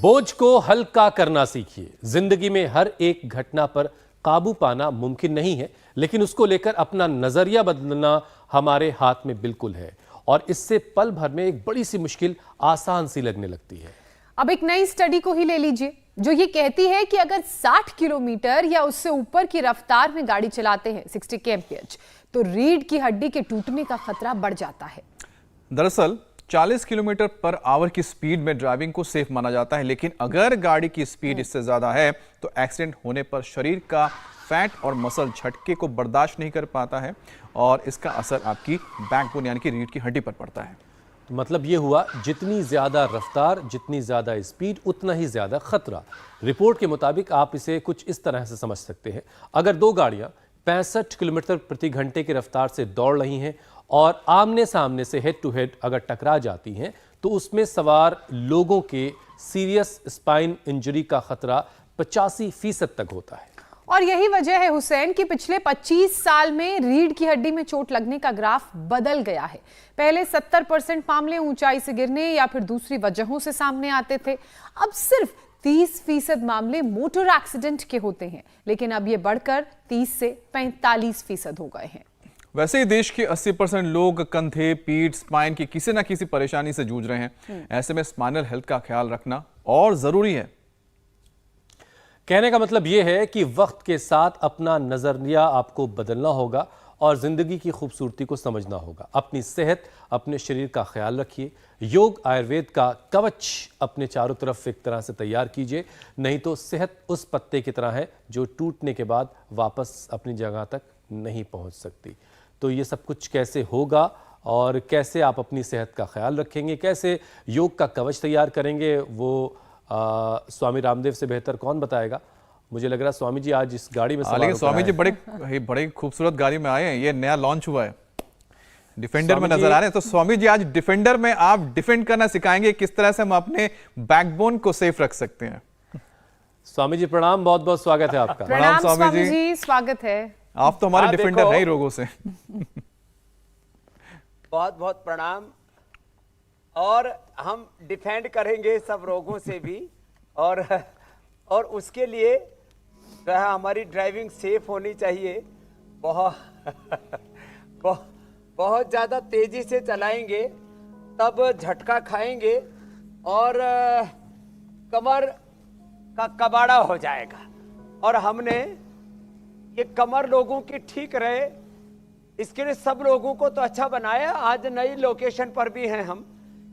बोझ को हल्का करना सीखिए। जिंदगी में हर एक घटना पर काबू पाना मुमकिन नहीं है, लेकिन उसको लेकर अपना नजरिया बदलना हमारे हाथ में बिल्कुल है, और इससे पल भर में एक बड़ी सी मुश्किल आसान सी लगने लगती है। अब एक नई स्टडी को ही ले लीजिए, जो ये कहती है कि अगर 60 किलोमीटर या उससे ऊपर की रफ्तार में गाड़ी चलाते हैं 60 kmph, तो रीढ़ की हड्डी के टूटने का खतरा बढ़ जाता है। दरअसल 40 किलोमीटर पर आवर की स्पीड में ड्राइविंग को सेफ माना जाता है, लेकिन अगर गाड़ी की स्पीड इससे ज्यादा है तो एक्सीडेंट होने पर शरीर का फैट और मसल झटके को बर्दाश्त नहीं कर पाता है और इसका असर आपकी बैकबोन यानी कि रीढ़ की हड्डी पर पड़ता है। मतलब ये हुआ, जितनी ज्यादा रफ्तार, जितनी ज्यादा स्पीड, उतना ही ज्यादा खतरा। रिपोर्ट के मुताबिक आप इसे कुछ इस तरह से समझ सकते हैं। अगर दो गाड़ियां 65 किलोमीटर प्रति घंटे की रफ्तार से दौड़ रही हैं और आमने सामने से हेड टू हेड अगर टकरा जाती हैं, तो उसमें सवार लोगों के सीरियस स्पाइन इंजरी का खतरा 85% तक होता है। और यही वजह है हुसैन कि पिछले 25 साल में रीढ़ की हड्डी में चोट लगने का ग्राफ बदल गया है। पहले 70% मामले ऊंचाई से गिरने या फिर दूसरी वजहों से सामने आते थे, अब सिर्फ 30% मामले मोटर एक्सीडेंट के होते हैं, लेकिन अब ये बढ़कर 30 से 45% हो गए हैं। वैसे ही देश के 80% लोग कंधे, पीठ, स्पाइन की किसी न किसी परेशानी से जूझ रहे हैं। ऐसे में स्पाइनल हेल्थ का ख्याल रखना और जरूरी है। कहने का मतलब यह है कि वक्त के साथ अपना नजरिया आपको बदलना होगा और जिंदगी की खूबसूरती को समझना होगा। अपनी सेहत, अपने शरीर का ख्याल रखिए। योग आयुर्वेद का कवच अपने चारों तरफ एक तरह से तैयार कीजिए, नहीं तो सेहत उस पत्ते की तरह है जो टूटने के बाद वापस अपनी जगह तक नहीं पहुंच सकती। तो ये सब कुछ कैसे होगा और कैसे आप अपनी सेहत का ख्याल रखेंगे, कैसे योग का कवच तैयार करेंगे, वो स्वामी रामदेव से बेहतर कौन बताएगा। मुझे लग रहा है स्वामी जी आज इस गाड़ी में सवार लेकिन स्वामी जी बड़े खूबसूरत गाड़ी में आए हैं। ये नया लॉन्च हुआ है, डिफेंडर में नजर आ रहे हैं। तो स्वामी जी आज डिफेंडर में आप डिफेंड करना सिखाएंगे, किस तरह से हम अपने बैकबोन को सेफ रख सकते हैं। स्वामी जी प्रणाम, बहुत बहुत स्वागत है आपका। प्रणाम स्वामी जी, स्वागत है। आप तो हमारे डिफेंडर हैं ही रोगों से। बहुत बहुत प्रणाम। और हम डिफेंड करेंगे सब रोगों से भी, और उसके लिए जो है हमारी ड्राइविंग सेफ होनी चाहिए। बहुत ज़्यादा तेजी से चलाएंगे तब झटका खाएंगे और कमर का कबाड़ा हो जाएगा। और हमने ये कमर लोगों की ठीक रहे, इसके लिए सब लोगों को तो अच्छा बनाया। आज नई लोकेशन पर भी हैं हम।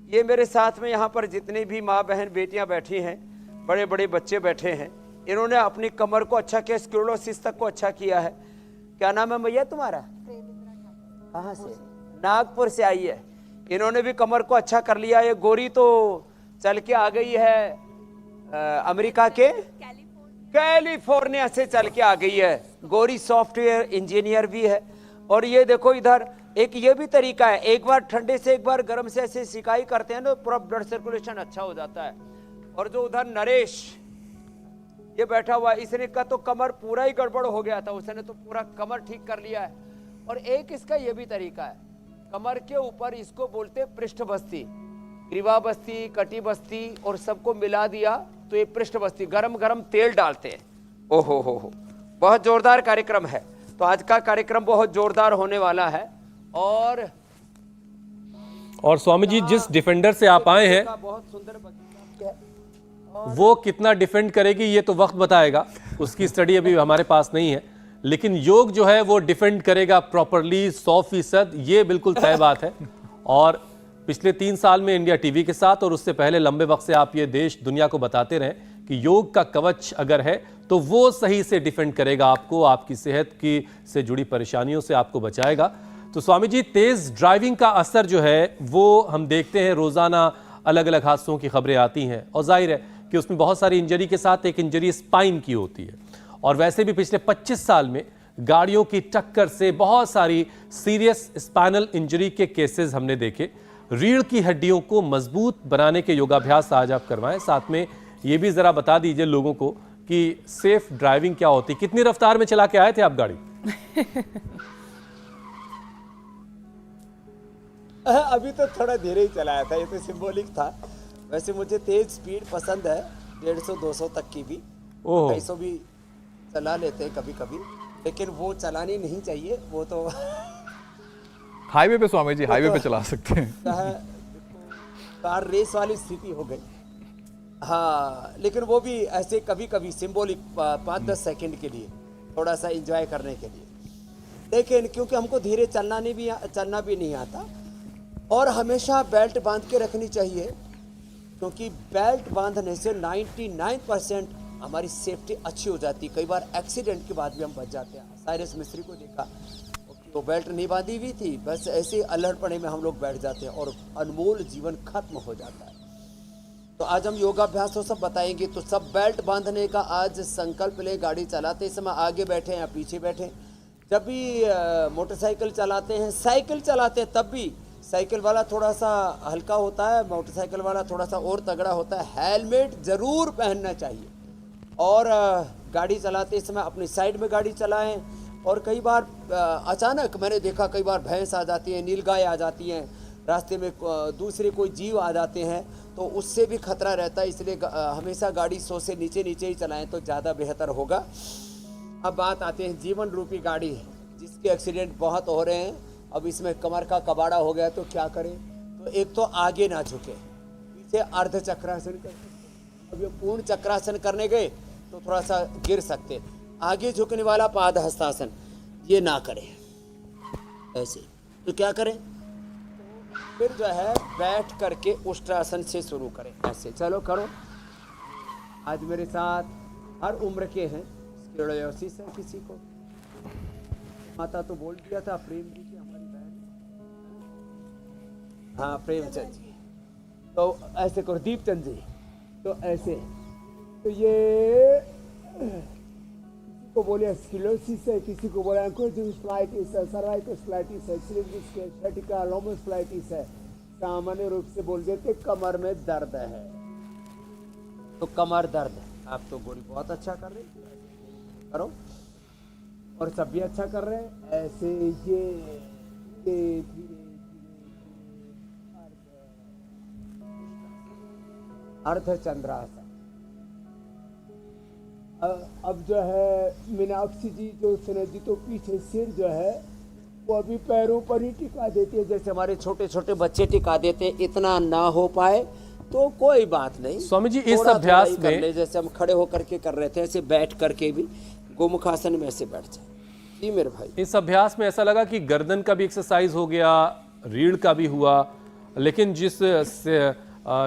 ये मेरे साथ में यहाँ पर जितनी भी माँ बहन बेटियाँ बैठी हैं, बड़े बड़े बच्चे बैठे हैं, इन्होंने अपनी कमर को अच्छा किया, स्क्लेरोसिस तक को अच्छा किया है। क्या नाम है भैया तुम्हारा? कहाँ से? नागपुर से आई है। इन्होंने भी कमर को अच्छा कर लिया। ये गोरी तो चल के आ गई है अमेरिका के कैलिफोर्निया से चल के आ गई है। गोरी सॉफ्टवेयर इंजीनियर भी है। और ये देखो इधर एक ये भी तरीका है, एक बार ठंडे से एक बार गर्म से ऐसे सिकाई करते हैं ना, पूरा ब्लड सर्कुलेशन अच्छा हो जाता है। और जो उधर नरेश ये बैठा हुआ, इसने का तो कमर पूरा ही गड़बड़ हो गया था, उसने तो पूरा कमर ठीक कर लिया है। और एक इसका ये भी तरीका है, कमर के ऊपर इसको बोलते पृष्ठ बस्ती, ग्रीवा बस्ती, कटी बस्ती और सबको मिला दिया तो ये पृष्ठ बस्ती, गरम गरम तेल डालते हैं। ओहो हो, बहुत जोरदार कार्यक्रम है। तो आज का कार्यक्रम बहुत जोरदार होने वाला है। और स्वामी जी जिस डिफेंडर से आप आए हैं, बहुत सुंदर वो कितना डिफेंड करेगी ये तो वक्त बताएगा, उसकी स्टडी अभी हमारे पास नहीं है। लेकिन योग जो है वो डिफेंड करेगा प्रॉपरली 100%, ये बिल्कुल तय बात है। और पिछले 3 साल में इंडिया टीवी के साथ और उससे पहले लंबे वक्त से आप ये देश दुनिया को बताते रहे कि योग का कवच अगर है तो वो सही से डिफेंड करेगा आपको, आपकी सेहत की से जुड़ी परेशानियों से आपको बचाएगा। तो स्वामी जी, तेज ड्राइविंग का असर जो है वो हम देखते हैं, रोजाना अलग अलग हादसों की खबरें आती हैं और जाहिर है कि उसमें बहुत सारी इंजरी के साथ एक इंजरी स्पाइन की होती है। और वैसे भी पिछले 25 साल में गाड़ियों की टक्कर से बहुत सारी सीरियस स्पाइनल इंजरी के केसेस हमने देखे। रीढ़ की हड्डियों को मजबूत बनाने के योगाभ्यास आज आप करवाएं। साथ में ये भी जरा बता दीजिए लोगों को कि सेफ ड्राइविंग क्या होती है। कितनी रफ्तार में चला के आए थे आप गाड़ी? अभी तो थोड़ा धीरे ही चलाया था, ये तो सिंबॉलिक था। वैसे मुझे तेज स्पीड पसंद है 150-200 तक की भी, ओह 250 भी चला लेते हैं कभी कभी, लेकिन वो चलानी नहीं चाहिए, वो तो हाईवे पे स्वामी जी, हाईवे पे चला सकते हैं। कार रेस वाली स्थिति हो गई। हाँ, लेकिन वो भी ऐसे कभी कभी सिंबॉलिक 5-10 सेकंड के लिए, थोड़ा सा एंजॉय करने के लिए। लेकिन क्योंककि हमको धीरे चलना भी नहीं आता, और हमेशा बेल्ट बांध के रखनी चाहिए, क्योंकि बेल्ट बांधने से 99% हमारी सेफ्टी अच्छी हो जाती है। कई बार एक्सीडेंट के बाद भी हम बच जाते हैं। साइरस मिस्त्री को देखा तो बेल्ट नहीं बांधी हुई थी, बस ऐसे ही अल्हड़पने में हम लोग बैठ जाते हैं और अनमोल जीवन खत्म हो जाता है। तो आज हम योगाभ्यास तो सब बताएंगे, तो सब बेल्ट बांधने का आज संकल्प लें। गाड़ी चलाते समय आगे बैठे या पीछे बैठे, जब भी मोटरसाइकिल चलाते हैं, साइकिल चलाते हैं, तब भी साइकिल वाला थोड़ा सा हल्का होता है, मोटरसाइकिल वाला थोड़ा सा और तगड़ा होता है। हेलमेट ज़रूर पहनना चाहिए, और गाड़ी चलाते समय अपनी साइड में गाड़ी चलाएं। और कई बार अचानक मैंने देखा, कई बार भैंस आ जाती है, नीलगाय आ जाती हैं, रास्ते में दूसरे कोई जीव आ जाते हैं, तो उससे भी खतरा रहता है। इसलिए हमेशा गाड़ी 100 से नीचे ही चलाएं तो ज़्यादा बेहतर होगा। अब बात आते हैं जीवन रूपी गाड़ी, जिसके एक्सीडेंट बहुत हो रहे हैं। अब इसमें कमर का कबाड़ा हो गया तो क्या करें? तो एक तो आगे ना झुके, पीछे अर्ध चक्रासन कर। अब ये पूर्ण चक्रासन करने गए तो थोड़ा सा गिर सकते। आगे झुकने वाला पाद हस्तासन ये ना करें ऐसे। तो क्या करें? फिर जो है बैठ करके उष्ट्रासन से शुरू करें ऐसे। चलो करो। आज मेरे साथ हर उम्र के हैं। स्क्लेरोसिस है किसी को, माता तो बोल दिया था, प्रेम जी की हमारी बहन, हाँ प्रेमचंद जी, तो ऐसे करो। दीपचंद जी तो ऐसे। तो ये किसी को बोले स्क्लेरोसिस है, किसी को बोले एंकोइडियोस्प्लाइटिस है, सर्वाइकोस्प्लाइटिस है, सिलिंड्रिकल लोमोस्प्लाइटिस है। सामान्य रूप से बोल देते कमर में दर्द है, तो कमर दर्द है। आप तो गोली बहुत अच्छा कर रहे हैं, करो। और सब भी अच्छा कर रहे हैं ऐसे। ये धीरे अर्धचंद्रासन। अब जो है मीनाक्षी जी जो सुना जी, तो पीछे सिर जो है वो अभी पैरों पर ही टिका देती है, जैसे हमारे छोटे छोटे बच्चे टिका देते हैं। इतना ना हो पाए तो कोई बात नहीं स्वामी जी, इस थोड़ा अभ्यास थोड़ा ही कर में ले, जैसे हम खड़े होकर के कर रहे थे, ऐसे बैठ करके भी गोमुखासन में ऐसे बैठ जाए। जी मेरे भाई, इस अभ्यास में ऐसा लगा कि गर्दन का भी एक्सरसाइज हो गया, रीढ़ का भी हुआ, लेकिन जिस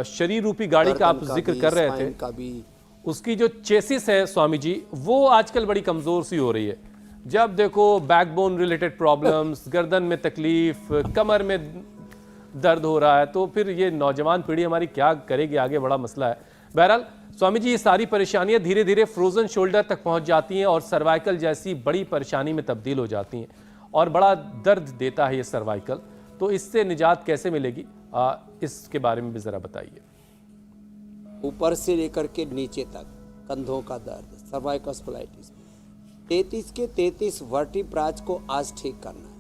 शरीर रूपी गाड़ी का आप जिक्र कर रहे थे, का भी उसकी जो चेसिस है स्वामी जी, वो आजकल बड़ी कमजोर सी हो रही है। जब देखो बैकबोन रिलेटेड प्रॉब्लम्स, गर्दन में तकलीफ, कमर में दर्द हो रहा है, तो फिर ये नौजवान पीढ़ी हमारी क्या करेगी आगे, बड़ा मसला है। बहरहाल स्वामी जी, ये सारी परेशानियां धीरे धीरे फ्रोजन शोल्डर तक पहुंच जाती हैं और सर्वाइकल जैसी बड़ी परेशानी में तब्दील हो जाती हैं, और बड़ा दर्द देता है ये सर्वाइकल। तो इससे निजात कैसे मिलेगी, इसके बारे में भी जरा बताइए। ऊपर से लेकर के नीचे तक कंधों का दर्द, सर्वाइकोस्प्लाइटिस, 33 के 33 वर्टिब्राज को आज ठीक करना है।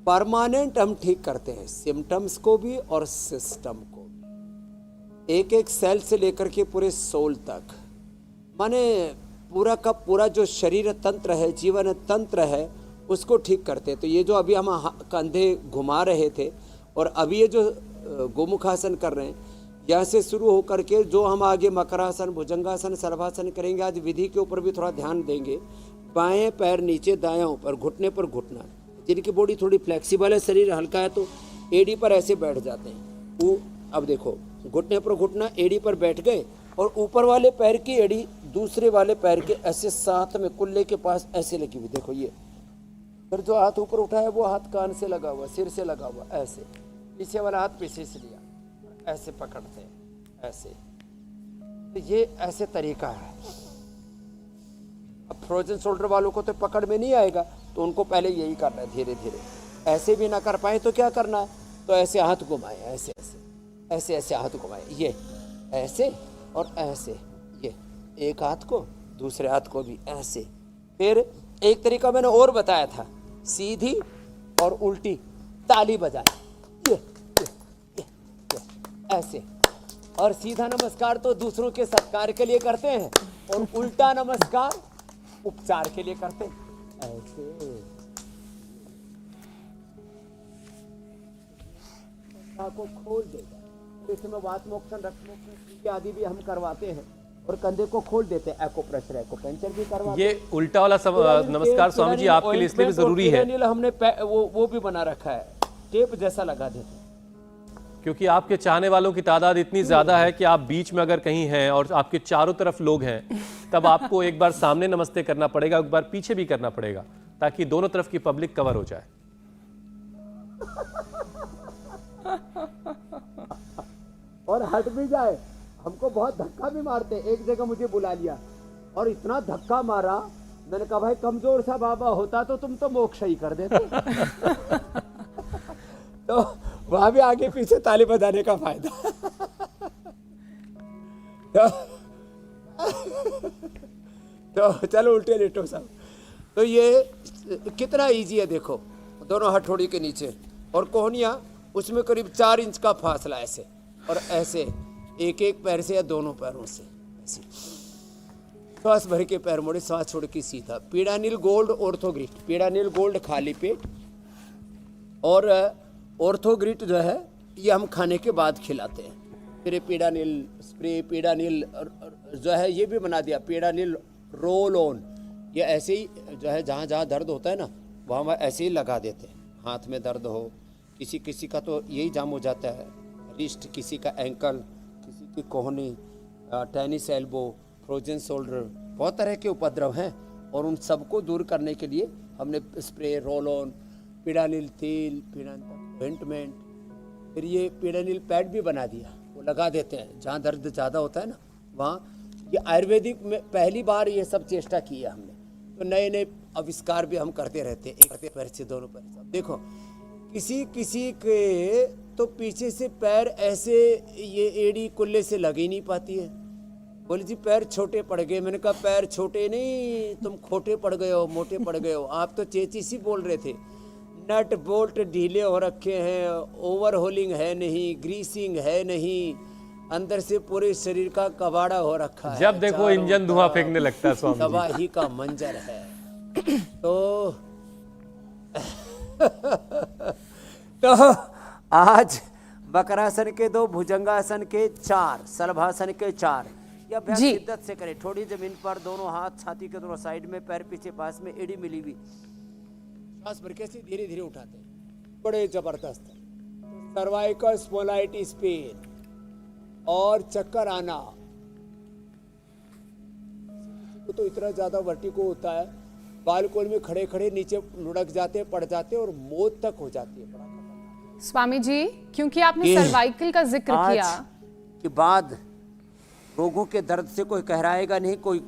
परमानेंट हम ठीक करते हैं सिम्टम्स को भी और सिस्टम को भी, एक एक सेल से लेकर के पूरे सोल तक, माने पूरा का पूरा जो शरीर तंत्र है, जीवन तंत्र है, उसको ठीक करते हैं। तो ये जो अभी हम कंधे घुमा रहे थे और अभी ये जो गोमुखासन कर रहे हैं, यहाँ से शुरू होकर के जो हम आगे मकरासन, भुजंगासन, सर्वासन करेंगे, आज विधि के ऊपर भी थोड़ा ध्यान देंगे। बाएं पैर नीचे, दायां ऊपर, घुटने पर घुटना। जिनकी बॉडी थोड़ी फ्लेक्सिबल है, शरीर हल्का है, तो एड़ी पर ऐसे बैठ जाते हैं। वो अब देखो, घुटने पर घुटना, एड़ी पर बैठ गए, और ऊपर वाले पैर की एड़ी दूसरे वाले पैर के ऐसे साथ में कुल्ले के पास ऐसे लगी हुई। देखो ये, फिर जो हाथ ऊपर उठाया वो हाथ कान से लगा हुआ, सिर से लगा हुआ, ऐसे। पीछे वाला हाथ पीछे से लिया, ऐसे पकड़ते हैं ऐसे। तो ये ऐसे तरीका है। अब फ्रोजन शोल्डर वालों को तो पकड़ में नहीं आएगा, तो उनको पहले यही करना है धीरे धीरे। ऐसे भी ना कर पाए तो क्या करना है, तो ऐसे हाथ घुमाए, ऐसे ऐसे ऐसे ऐसे हाथ घुमाए, ये ऐसे और ऐसे, ये एक हाथ को, दूसरे हाथ को भी ऐसे। फिर एक तरीका मैंने और बताया था, सीधी और उल्टी ताली बजाए, ये ऐसे, और सीधा नमस्कार तो दूसरों के सत्कार के लिए करते हैं, और उल्टा नमस्कार उपचार के लिए करते हैं। ऐसे को खोल देगा। इसमें वात मोक्षण, रक्त मोक्षण आदि भी हम करवाते हैं, और कंधे को खोल देते हैं। एक्यूप्रेशर, एक्यूपंक्चर भी करवाते हैं। ये उल्टा वाला नमस्कार स्वामी जी आपके लिए इसलिए भी जरूरी है, हमने वो भी बना रखा है, टेप जैसा लगा देते हैं। क्योंकि आपके चाहने वालों की तादाद इतनी ज्यादा है कि आप बीच में अगर कहीं हैं और आपके चारों तरफ लोग हैं, तब आपको एक बार सामने नमस्ते करना पड़ेगा, एक बार पीछे भी करना पड़ेगा, ताकि दोनों तरफ की पब्लिक कवर हो जाए। और हट भी जाए, हमको बहुत धक्का भी मारते हैं। एक जगह मुझे बुला लिया और इतना धक्का मारा, मैंने कहा भाई कमजोर सा बाबा होता तो तुम तो मोक्ष ही कर देते। तो वहां भी आगे पीछे ताली बजाने का फायदा। तो चलो उल्टे लेटो सब। तो ये कितना इजी है, देखो दोनों हथौड़ी के नीचे, और कोहनियां उसमें करीब 4 इंच का फासला, ऐसे और ऐसे, एक एक पैर से या दोनों पैरों से ऐसे। श्वास भर के पैर मोड़े, श्वास छोड़ के सीधा। पीड़ानील गोल्ड ऑर्थोग्रिट, पीड़ानील गोल्ड खाली पेट, और ऑर्थोग्रिट जो है ये हम खाने के बाद खिलाते हैं। फिर पीड़ानील स्प्रे, पीड़ानील जो है ये भी बना दिया, पीड़ानील रोल ऑन। ये ऐसे ही जो है जहाँ जहाँ दर्द होता है ना, वहाँ ऐसे ही लगा देते हैं। हाथ में दर्द हो, किसी किसी का तो यही जाम हो जाता है, रिस्ट, किसी का एंकल, किसी की कोहनी, टेनिस एल्बो, फ्रोजन शोल्डर, बहुत तरह के उपद्रव हैं, और उन सबको दूर करने के लिए हमने स्प्रे, रोल ऑन, पीड़ानील तेल, पीड़ानील ऑइंटमेंट, फिर ये पीड़ानील पैड भी बना दिया, वो लगा देते हैं जहाँ दर्द ज़्यादा होता है ना वहाँ। ये आयुर्वेदिक में पहली बार ये सब चेष्टा की है हमने, तो नए नए आविष्कार भी हम करते रहते हैं, एक पैर से दोनों पैर से। देखो किसी किसी के तो पीछे से पैर ऐसे, ये एड़ी कुल्ले से लग ही नहीं पाती है। बोले जी पैर छोटे पड़ गए। मैंने कहा पैर छोटे नहीं, तुम खोटे पड़ गए हो, मोटे पड़ गए हो। आप तो चेचिस ही बोल रहे थे। नट बोल्ट ढीले हो रखे हैं, ओवरहोलिंग है नहीं, ग्रीसिंग है नहीं, अंदर से पूरे शरीर का कबाड़ा हो रखा है। जब देखो इंजन धुआं फेंकने लगता है स्वामी जी। तबाही का मंजर है। तो तो आज वक्रासन के 2, भुजंगासन के 4, शलभासन के 4, ये अभ्यास शिद्दत से करें। थोड़ी जमीन पर, दोनों हाथ छाती के दोनों साइड में, पैर पीछे पास में, एड़ी मिली हुई, श्वास भर के से धीरे धीरे उठाते हैं, बड़े जबरदस्त। सर्वाइकल स्पॉन्डिलाइटिस पेन और चक्कर आना, तो इतना ज्यादा वर्टिगो होता है, बालकोनी में खड़े खड़े नीचे लुढ़क जाते, पड़ जाते और मौत तक हो जाती है। स्वामी जी, क्योंकि आपने सर्वाइकल का जिक्र किया, के बाद रोगों के दर्द से कोई कहराएगा नहीं, कोई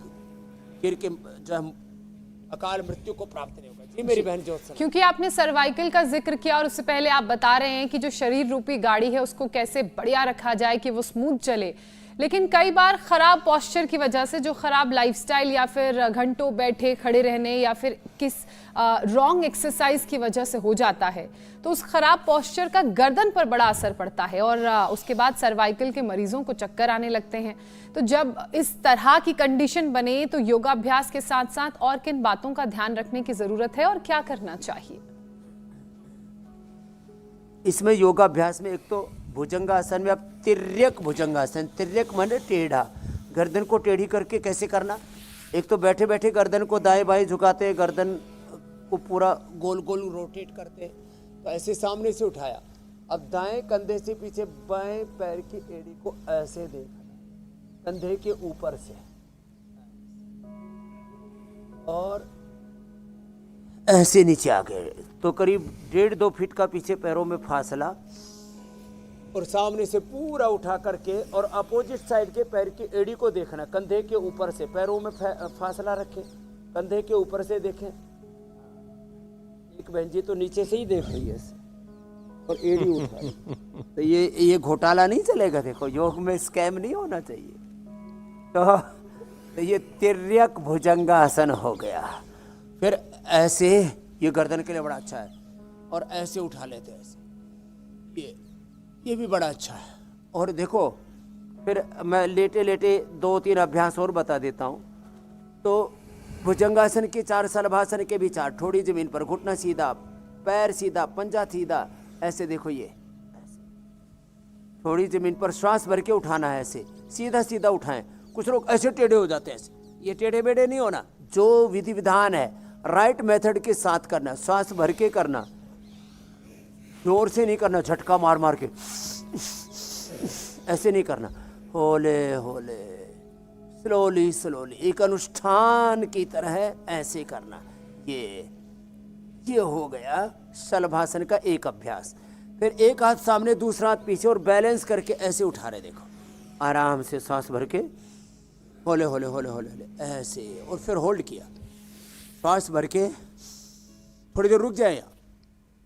गिर के जो अकाल मृत्यु को प्राप्त नहीं होगा। जी मेरी बहन ज्योत्सना, क्योंकि आपने सर्वाइकल का जिक्र किया और उससे पहले आप बता रहे हैं कि जो शरीर रूपी गाड़ी है उसको कैसे बढ़िया रखा जाए कि वो स्मूथ चले, लेकिन कई बार खराब पोस्चर की वजह से, जो खराब लाइफस्टाइल या फिर घंटों बैठे खड़े रहने या फिर किस रॉन्ग एक्सरसाइज की वजह से हो जाता है, तो उस खराब पोस्चर का गर्दन पर बड़ा असर पड़ता है और उसके बाद सर्वाइकल के मरीजों को चक्कर आने लगते हैं। तो जब इस तरह की कंडीशन बने तो योगाभ्यास के साथ साथ और किन बातों का ध्यान रखने की जरूरत है और क्या करना चाहिए? इसमें योगाभ्यास में एक तो भुजंगासन में आप तिर्यक भुजंगासन, तिर्यक माने टेढ़ा, गर्दन को टेढ़ी करके कैसे करना। एक तो बैठे बैठे गर्दन को दाएं बाएं झुकाते हैं, गर्दन को पूरा गोल गोल रोटेट करते हैं, तो ऐसे सामने से उठाया। अब दाएं कंधे से पीछे बाएं पैर की एड़ी को ऐसे देखना, कंधे के ऊपर से, और ऐसे नीचे आ गए, तो करीब 1.5-2 फीट का पीछे पैरों में फासला, और सामने से पूरा उठा करके और अपोजिट साइड के पैर की एड़ी को देखना, कंधे के ऊपर से, पैरों में फासला रखें, कंधे के ऊपर से देखें। एक बहन जी तो नीचे से ही देख रही है और एड़ी उठाई, तो ये घोटाला नहीं चलेगा। देखो योग में स्कैम नहीं होना चाहिए। तो ये तिर्यक भुजंगासन हो गया। फिर ऐसे, ये गर्दन के लिए बड़ा अच्छा है, और ऐसे उठा लेते हैं ऐसे, ये भी बड़ा अच्छा है। और देखो फिर मैं लेटे लेटे 2-3 अभ्यास और बता देता हूँ। तो भुजंगासन के 4, शलभासन के भी 4, ठोड़ी जमीन पर, घुटना सीधा, पैर सीधा, पंजा सीधा, ऐसे देखो ये थोड़ी जमीन पर श्वास भर के उठाना है, ऐसे सीधा सीधा उठाएं। कुछ लोग ऐसे टेढ़े हो जाते हैं, ऐसे, ये टेढ़े बेढ़े नहीं होना। जो विधि विधान है राइट मेथड के साथ करना, श्वास भर के करना, जोर से नहीं करना, झटका मार मार के ऐसे नहीं करना, होले होले, स्लोली स्लोली, एक अनुष्ठान की तरह ऐसे करना। ये हो गया शलभासन का एक अभ्यास। फिर एक हाथ सामने, दूसरा हाथ पीछे, और बैलेंस करके ऐसे उठा रहे, देखो आराम से सांस भर के, होले होले होले होले होले ऐसे, और फिर होल्ड किया, सांस भर के थोड़ी देर रुक जाए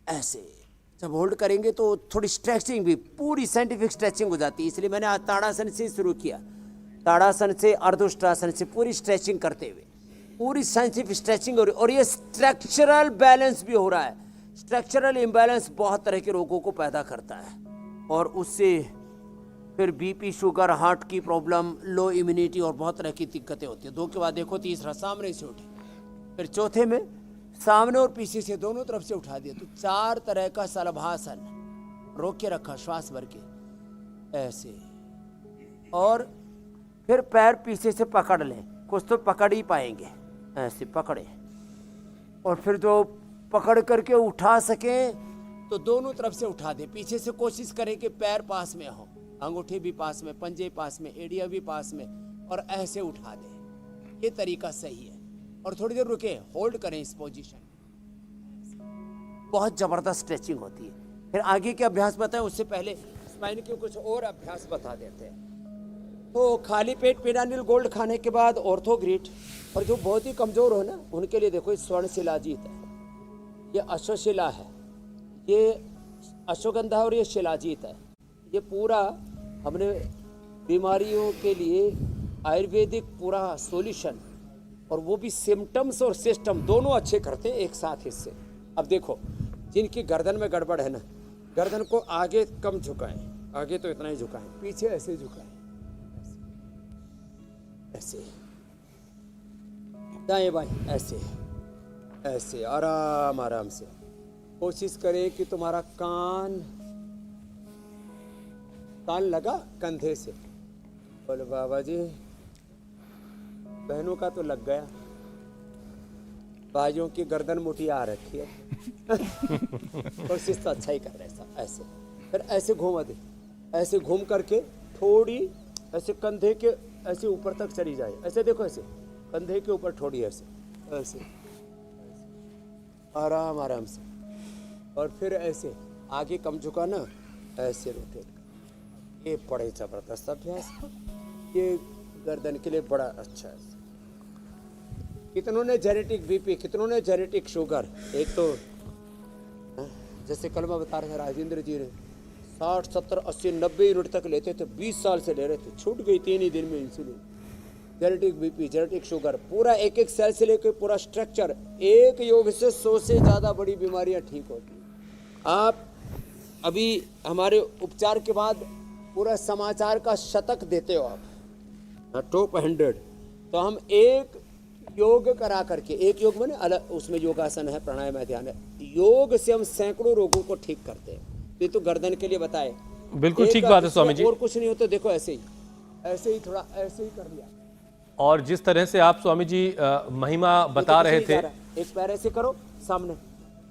ऐसे। जब होल्ड करेंगे तो थोड़ी स्ट्रेचिंग भी, पूरी साइंटिफिक स्ट्रेचिंग हो जाती है। इसलिए मैंने आज ताड़ासन से शुरू किया, ताड़ासन से, अर्धोष्टासन से, पूरी स्ट्रेचिंग करते हुए, पूरी साइंटिफिक स्ट्रेचिंग हो रही, और ये स्ट्रक्चरल बैलेंस भी हो रहा है। स्ट्रक्चरल इम्बैलेंस बहुत तरह के रोगों को पैदा करता है, और उससे फिर बीपी, शुगर, हार्ट की प्रॉब्लम, लो इम्यूनिटी और बहुत तरह की दिक्कतें होती है। 2 के बाद देखो तीसरा, सामने से उठे, फिर चौथे में सामने और पीछे से दोनों तरफ से उठा दिया। तो 4 तरह का शलभासन, रोक के रखा श्वास भर के ऐसे, और फिर पैर पीछे से पकड़ लें, कुछ तो पकड़ ही पाएंगे, ऐसे पकड़े, और फिर जो पकड़ करके उठा सकें तो दोनों तरफ से उठा दे। पीछे से कोशिश करें कि पैर पास में हो, अंगूठे भी पास में, पंजे पास में, एड़िया भी पास में, और ऐसे उठा दे। ये तरीका सही है। और थोड़ी देर रुके, होल्ड करें इस पोजीशन, बहुत जबरदस्त स्ट्रेचिंग होती है। फिर आगे के अभ्यास बताएं, उससे पहले स्पाइन के कुछ और अभ्यास बता देते हैं। तो खाली पेट पेडानिल गोल्ड खाने के बाद ऑर्थोग्रिट, और जो बहुत ही कमजोर हो ना उनके लिए देखो, इस स्वर्ण शिलाजीत है, ये अश्वशिला है, ये अश्वगंधा, और ये शिलाजीत है। ये पूरा हमने बीमारियों के लिए आयुर्वेदिक पूरा सॉल्यूशन, और वो भी सिम्टम्स और सिस्टम दोनों अच्छे करते हैं एक साथ इससे। अब देखो, जिनकी गर्दन में गड़बड़ है ना, गर्दन को आगे कम झुकाएं, आगे तो इतना ही झुकाएं, पीछे ऐसे झुकाएं, ऐसे, दाएं बाएं ऐसे ऐसे, आराम आराम से। कोशिश करें कि तुम्हारा कान लगा कंधे से। बोले बाबा जी, बहनों का तो लग गया, भाइयों की गर्दन मुठिया रखी है। कोशिश तो अच्छा ही कर रहे हैं। ऐसे फिर ऐसे घुमा दे, ऐसे घूम करके थोड़ी ऐसे कंधे के ऐसे ऊपर तक चली जाए, ऐसे देखो, ऐसे कंधे के ऊपर थोड़ी ऐसे ऐसे आराम आराम से, और फिर ऐसे आगे कम झुकाना, ऐसे रोटेट। ये बड़े जबरदस्त अभ्यास, ये गर्दन के लिए बड़ा अच्छा है। कितनों ने जेनेटिक बीपी, कितनों ने जेनेटिक शुगर। एक तो जैसे कल मैं बता रहे थे, राजेंद्र जी ने 60, 70, 80, 90 यूनिट तक लेते थे, 20 साल से ले रहे थे, छूट गई 3 ही दिन में insulin. Genetic BP, genetic sugar, पूरा एक एक सेल से लेकर पूरा स्ट्रक्चर, एक योग से 100 से ज़्यादा बड़ी बीमारियां ठीक होती हैं। आप अभी हमारे उपचार के बाद पूरा समाचार का शतक देते हो आप, टॉप 100। तो हम एक योग करा करके, एक योग मैंने अलग, उसमें योगासन है, प्राणायाम है, ध्यान है, योग से हम सैकड़ों रोगों को ठीक करते हैं। ये तो गर्दन के लिए बताए, बिल्कुल ठीक बात है स्वामी जी। और कुछ नहीं होता, देखो ऐसे ही थोड़ा ऐसे ही कर लिया। और जिस तरह से आप स्वामी जी महिमा बता रहे थे, एक पैर ऐसे करो सामने,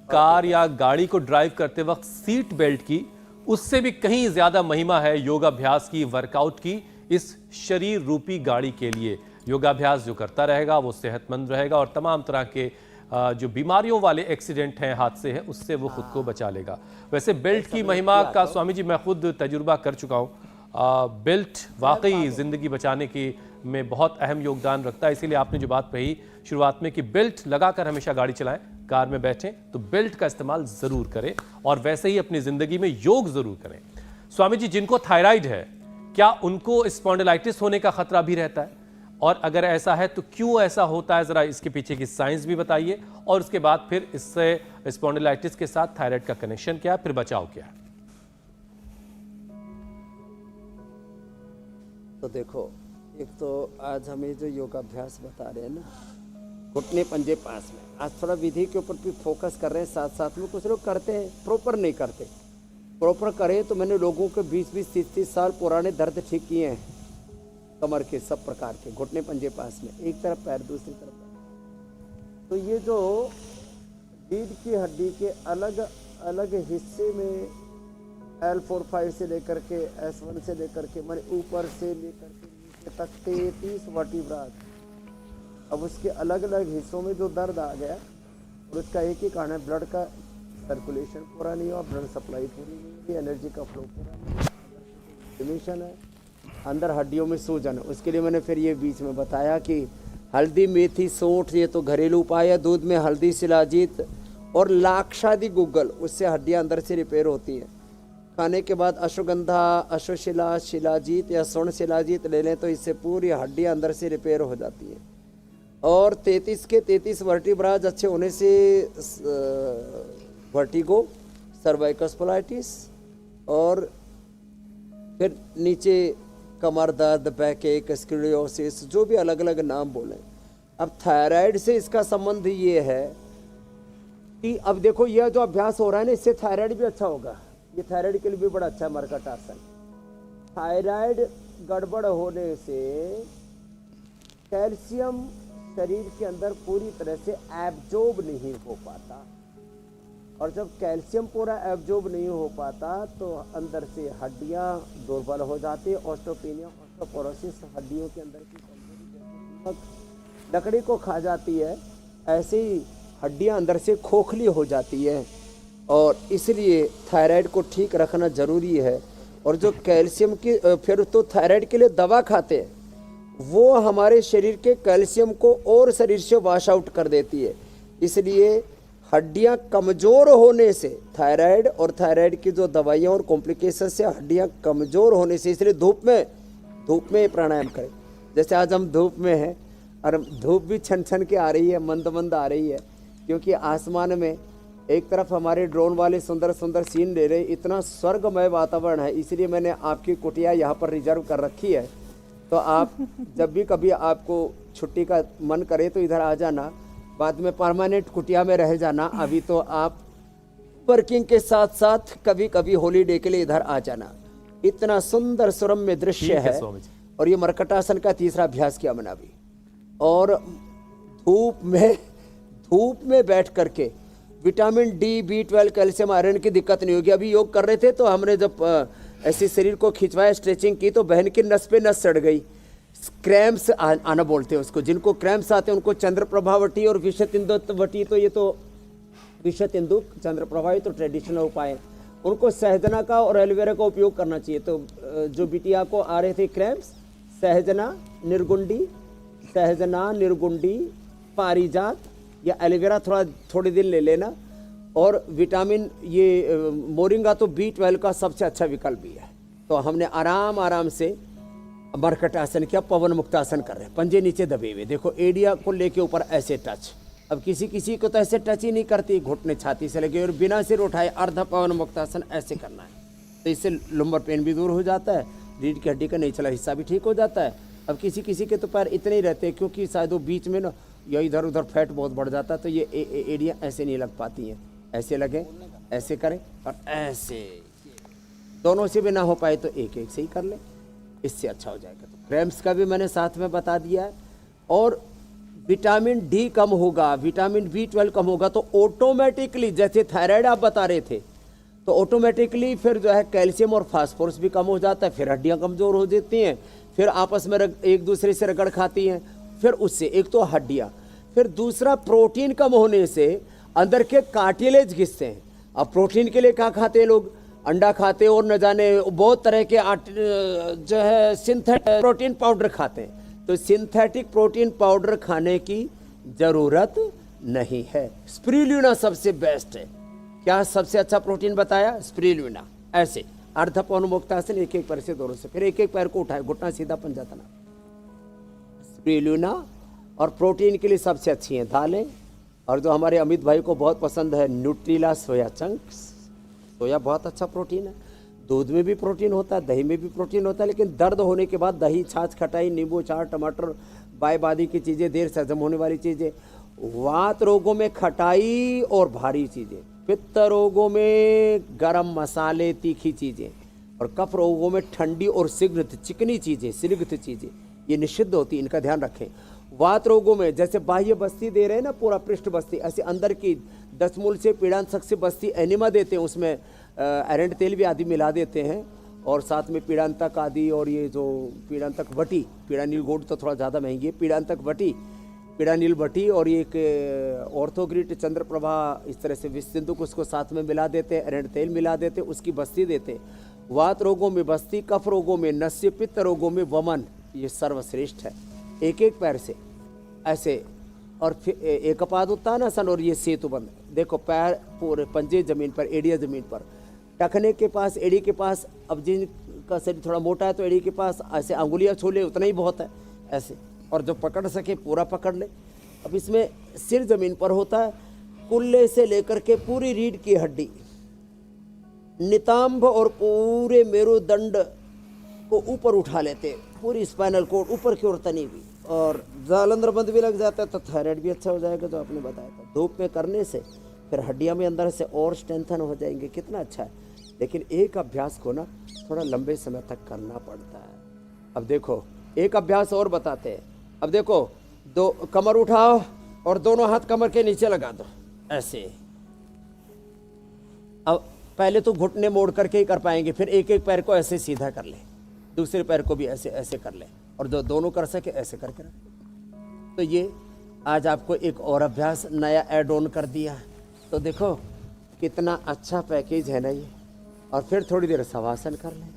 कार या गाड़ी को ड्राइव करते वक्त सीट बेल्ट की, उससे भी कहीं ज्यादा महिमा है योगाभ्यास की, वर्कआउट की, इस शरीर रूपी गाड़ी के लिए। योगाभ्यास जो करता रहेगा वो सेहतमंद रहेगा, और तमाम तरह के जो बीमारियों वाले एक्सीडेंट हैं, हादसे हैं, उससे वो खुद को बचा लेगा। वैसे बेल्ट की महिमा का स्वामी जी मैं खुद तजुर्बा कर चुका हूँ। बेल्ट वाकई ज़िंदगी बचाने की में बहुत अहम योगदान रखता है। इसीलिए आपने जो बात कही शुरुआत में कि बेल्ट लगाकर हमेशा गाड़ी चलाएं, कार में बैठें तो बेल्ट का इस्तेमाल ज़रूर करें, और वैसे ही अपनी ज़िंदगी में योग ज़रूर करें। स्वामी जी, जिनको थायराइड है, क्या उनको स्पॉन्डिलाइटिस होने का खतरा भी रहता है? और अगर ऐसा है तो क्यों ऐसा होता है, जरा इसके पीछे की साइंस भी बताइए, और उसके बाद फिर इससे स्पॉन्डिलाइटिस के साथ थायराइड का कनेक्शन क्या है, फिर बचाव क्या है? तो देखो, एक तो आज हमें जो योगाभ्यास बता रहे हैं ना, घुटने पंजे पास में, आज थोड़ा विधि के ऊपर भी फोकस कर रहे हैं। साथ साथ में कुछ लोग करते हैं, प्रॉपर नहीं करते। प्रॉपर करें तो मैंने लोगों के 20-20, 30-30 साल पुराने दर्द ठीक किए हैं, कमर के सब प्रकार के, घुटने पंजे पास में, एक तरफ पैर दूसरी तरफ पैर। तो ये जो रीढ़ की हड्डी के अलग अलग हिस्से में L4-5 से लेकर के S1 से लेकर के मैंने ऊपर से लेकर के नीचे तक 33 वर्टिब्रा। अब उसके अलग अलग हिस्सों में जो दर्द आ गया, और उसका एक ही कारण है, ब्लड का सर्कुलेशन पूरा नहीं हुआ, ब्लड सप्लाई पूरी नहीं हुई, एनर्जी का फ्लो पूरा नहीं हुआ, इन्फ्लेमेशन है, अंदर हड्डियों में सूजन है। उसके लिए मैंने फिर ये बीच में बताया कि हल्दी, मेथी, सौंठ, ये तो घरेलू उपाय है। दूध में हल्दी, शिलाजीत और लाक्षादि गुग्गल, उससे हड्डियाँ अंदर से रिपेयर होती हैं। खाने के बाद अश्वगंधा, अश्वशिला, शिलाजीत या स्वर्ण शिलाजीत ले लें तो इससे पूरी हड्डियाँ अंदर से रिपेयर हो जाती हैं। और 33 के 33 वर्टिब्राज अच्छे होने से वर्टिगो, सर्वाइकल स्पॉलाइटिस और फिर नीचे कमर दर्द, बैक एक, स्क्लेरोसिस, जो भी अलग अलग नाम बोलें। अब थायराइड से इसका संबंध ये है कि अब देखो यह जो अभ्यास हो रहा है ना, इससे थायराइड भी अच्छा होगा। ये थायराइड के लिए भी बड़ा अच्छा है मरकट आसन। थायराइड गड़बड़ होने से कैल्शियम शरीर के अंदर पूरी तरह से एब्जॉर्ब नहीं हो पाता, और जब कैल्शियम पूरा एब्जॉर्ब नहीं हो पाता तो अंदर से हड्डियां दुर्बल हो जाती है। ऑस्टियोपेनिया, ऑस्टियोपोरोसिस, हड्डियों के अंदर की कमजोरी, जैसे लकड़ी को खा जाती है, ऐसे ही हड्डियां अंदर से खोखली हो जाती है। और इसलिए थायराइड को ठीक रखना ज़रूरी है। और जो कैल्शियम की फिर तो थायराइड के लिए दवा खाते हैं, वो हमारे शरीर के कैल्शियम को और शरीर से वॉश आउट कर देती है। इसलिए हड्डियां कमज़ोर होने से थायराइड और थायराइड की जो दवाइयाँ और कॉम्प्लिकेशन से हड्डियां कमज़ोर होने से, इसलिए धूप में प्राणायाम करें। जैसे आज हम धूप में हैं और धूप भी छन छन के आ रही है, मंद मंद आ रही है, क्योंकि आसमान में एक तरफ हमारे ड्रोन वाले सुंदर सुंदर सीन ले रहे, इतना स्वर्गमय वातावरण है। इसलिए मैंने आपकी कुटिया यहाँ पर रिजर्व कर रखी है। तो आप जब भी कभी आपको छुट्टी का मन करे तो इधर आ जाना, बाद में परमानेंट कुटिया में रह जाना। अभी तो आप वर्किंग के साथ साथ कभी कभी हॉलीडे के लिए इधर आ जाना। इतना सुंदर सुरम्य दृश्य है। और ये मरकटासन का तीसरा अभ्यास किया मैंने अभी। और धूप में बैठ करके vitamin D, B12, calcium, iron की दिक्कत नहीं होगी। अभी योग कर रहे थे तो हमने जब ऐसे शरीर को खिंचवाया, स्ट्रेचिंग की, तो बहन की नस पे नस चढ़ गई। क्रैम्प्स आना बोलते हैं उसको। जिनको क्रैम्प्स आते हैं उनको चंद्रप्रभावटी और विषतिंदुवटी, तो ये तो विषतिंदु, चंद्रप्रभा तो ट्रेडिशनल उपाय है। उनको सहजना का और एलोवेरा का उपयोग करना चाहिए। तो जो बिटिया को आ रहे थे क्रैम्प्स, सहजना निर्गुंडी, पारिजात या एलोवेरा थोड़े दिन ले लेना। और विटामिन ये मोरिंगा तो B12 का सबसे अच्छा विकल्प भी है। तो हमने आराम से मरकट आसन किया, पवन मुक्त आसन कर रहे हैं, पंजे नीचे दबे हुए, देखो एडिया को लेके ऊपर ऐसे टच। अब किसी को तो ऐसे टच ही नहीं करती, घुटने छाती से लगे और बिना सिर उठाए अर्ध पवन मुक्त आसन ऐसे करना है। तो इससे लंबर पेन भी दूर हो जाता है, रीढ़ की हड्डी का निचला हिस्सा भी ठीक हो जाता है। अब किसी के तो पैर इतने ही रहते हैं, क्योंकि शायद वो बीच में ना या इधर उधर फैट बहुत बढ़ जाता है, तो ये एडिया ऐसे नहीं लग पाती हैं। ऐसे लगे, ऐसे करें और ऐसे, दोनों से भी ना हो पाए तो एक से ही कर ले, इससे अच्छा हो जाएगा। तो क्रैम्प्स का भी मैंने साथ में बता दिया है। और विटामिन डी कम होगा, विटामिन B12 कम होगा, तो ऑटोमेटिकली, जैसे थायराइड आप बता रहे थे, तो ऑटोमेटिकली फिर जो है कैल्शियम और फास्फोरस भी कम हो जाता है, फिर हड्डियां कमज़ोर हो जाती हैं, फिर आपस में एक दूसरे से रगड़ खाती हैं, फिर उससे एक तो हड्डियां, फिर दूसरा प्रोटीन कम होने से अंदर के कार्टिलेज घिसते हैं। अब प्रोटीन के लिए क्या खाते हैं लोग? अंडा खाते हैं और न जाने बहुत तरह के जो है सिंथेटिक प्रोटीन पाउडर खाते हैं। तो सिंथेटिक प्रोटीन पाउडर खाने की ज़रूरत नहीं है। स्पिरुलिना सबसे बेस्ट है। क्या सबसे अच्छा प्रोटीन बताया? स्पिरुलिना। ऐसे अर्ध पवन मुक्तासन, एक पैर से दोनों से, फिर एक पैर को उठाए, घुटना सीधा, पंजा तना। स्पिरुलिना। और प्रोटीन के लिए सबसे अच्छी हैं दालें, और जो हमारे अमित भाई को बहुत पसंद है न्यूट्रीला सोया चंक्स, सोया बहुत अच्छा प्रोटीन है। दूध में भी प्रोटीन होता है, दही में भी प्रोटीन होता है, लेकिन दर्द होने के बाद दही, छाछ, खटाई, नींबू, चाट, टमाटर, बायबादी की चीज़ें, देर से हजम होने वाली चीज़ें, वात रोगों में खटाई और भारी चीज़ें, पित्त रोगों में गरम मसाले, तीखी चीज़ें, और कफ रोगों में ठंडी और सिग्ध चिकनी चीज़ें, सिलिग्ध चीज़ें, ये निषिद्ध होती है, इनका ध्यान रखें। वात रोगों में जैसे बाह्य बस्ती दे रहे हैं ना, पूरा पृष्ठ बस्ती, ऐसे अंदर की 10 मूल से पीड़ांतक से बस्ती एनिमा देते हैं, उसमें एरेंट तेल भी आदि मिला देते हैं, और साथ में पीड़ांतक आदि, और ये जो पीड़ांतक वटी, पीड़ानील गोड तो थोड़ा ज़्यादा महंगी है, पीड़ांतक वटी, पीड़ानील वटी, और ये एक ऑर्थोग्रिट, चंद्रप्रभा, इस तरह से विसिंधु को उसको साथ में मिला देते हैं, एरेंट तेल मिला देते हैं, उसकी बस्ती देते हैं। वात रोगों में बस्ती, कफ रोगों में नस्य, पित्त रोगों में वमन, ये सर्वश्रेष्ठ है। एक एक पैर से ऐसे, और फिर एक पाद उत्तानासन, और ये सेतुबंद। देखो पैर पूरे पंजे जमीन पर, एड़िया जमीन पर, टखने के पास, एड़ी के पास, अब जिनका शरीर थोड़ा मोटा है तो एड़ी के पास ऐसे अंगुलियां छू ले, उतना ही बहुत है ऐसे, और जो पकड़ सके पूरा पकड़ ले। अब इसमें सिर जमीन पर होता है, कुल्ले से लेकर के पूरी रीढ़ की हड्डी, नितंब और पूरे मेरुदंड को ऊपर उठा लेते, पूरी स्पाइनल कोड ऊपर की ओर तनी हुई, और जालंधर बंद भी लग जाता है तो थायराइड भी अच्छा हो जाएगा, जो आपने बताया था। धूप में करने से फिर हड्डियां में अंदर से और स्ट्रेंथन हो जाएंगे, कितना अच्छा है। लेकिन एक अभ्यास को ना थोड़ा लंबे समय तक करना पड़ता है। अब देखो एक अभ्यास और बताते हैं। अब देखो, दो कमर उठाओ और दोनों हाथ कमर के नीचे लगा दो ऐसे। अब पहले तो घुटने मोड़ करके ही कर पाएंगे, फिर एक एक पैर को ऐसे सीधा कर ले, दूसरे पैर को भी ऐसे ऐसे कर ले, और जो दोनों कर सके ऐसे करके रख। तो ये आज आपको एक और अभ्यास नया ऐड ऑन कर दिया। तो देखो कितना अच्छा पैकेज है ना ये। और फिर थोड़ी देर शवासन कर लें,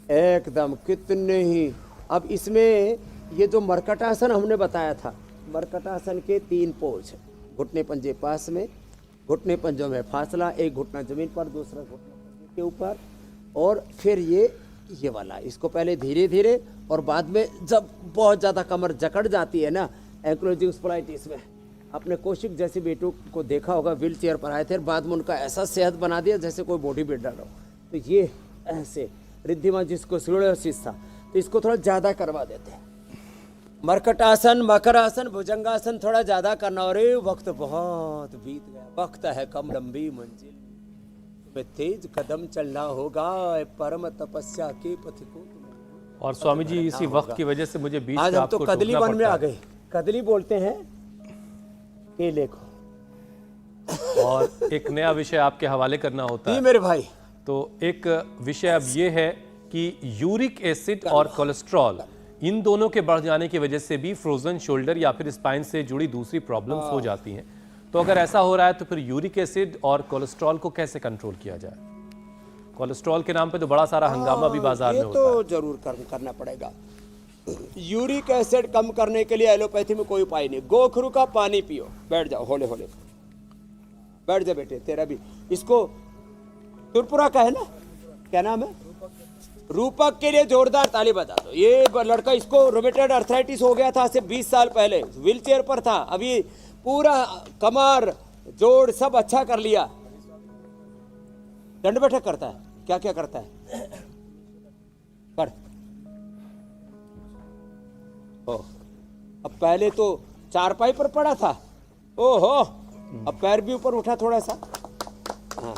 एकदम कितने ही। अब इसमें ये जो मरकटासन हमने बताया था, मरकटासन के 3 पोज, घुटने पंजे पास में, घुटने पंजों में फासला, एक घुटना जमीन पर, दूसरा घुटना पंजे के ऊपर, और फिर ये वाला। इसको पहले धीरे धीरे, और बाद में जब बहुत ज़्यादा कमर जकड़ जाती है ना, एंक्लोजिंग स्पॉलाइटिस में, अपने कौशिक जैसे बेटों को देखा होगा, व्हील चेयर पर आए थे, बाद में उनका ऐसा सेहत बना दिया जैसे कोई बॉडी बिल्डर हो। तो ये ऐसे रिद्धिमा जिसको सिरोसिस था, तो इसको थोड़ा ज़्यादा करवा देते हैं। मरकटासन, मकरासन, भुजंगासन थोड़ा ज़्यादा करना। और वक्त बहुत बीत गया, वक्त है कम लंबी मंजिल में तेज कदम चलना होगा, परम तपस्या के पथ को। और स्वामी जी इसी वक्त की वजह से मुझे बीच आज में हम तो आपको कदली टोकना वन में पड़ता आ गए। कदली बोलते हैं केले को, है। और एक नया विषय आपके हवाले करना होता जी है। मेरे भाई। तो एक विषय अब ये है कि यूरिक एसिड और कोलेस्ट्रॉल, इन दोनों के बढ़ जाने की वजह से भी फ्रोजन शोल्डर या फिर स्पाइन से जुड़ी दूसरी प्रॉब्लम्स हो जाती हैं। तो अगर ऐसा हो रहा है तो फिर यूरिक एसिड और कोलेस्ट्रॉल को कैसे कंट्रोल किया जाए? कोलेस्ट्रॉल के नाम पे तो बड़ा सारा हंगामा भी बाजार में ये होता है। तो जरूर करना पड़ेगा। यूरिक एसिड कम करने के लिए एलोपैथी में कोई उपाय नहीं। गोखरू का पानी पियो, बैठ जाओ, होले होले बैठ जा बेटे, तेरा भी। इसको तुरपुरा का है ना, क्या नाम है, रूपक के लिए जोरदार ताली बजा दो। ये लड़का, इसको रोमेटॉइड अर्थराइटिस हो गया था से 20 साल पहले, व्हील चेयर पर था, अभी पूरा कमर जोड़ सब अच्छा कर लिया। दंड बैठक करता है, क्या क्या करता है, कर। ओ, अब पहले तो चारपाई पर पड़ा था, ओहो, अब पैर भी ऊपर उठा थोड़ा सा। हाँ,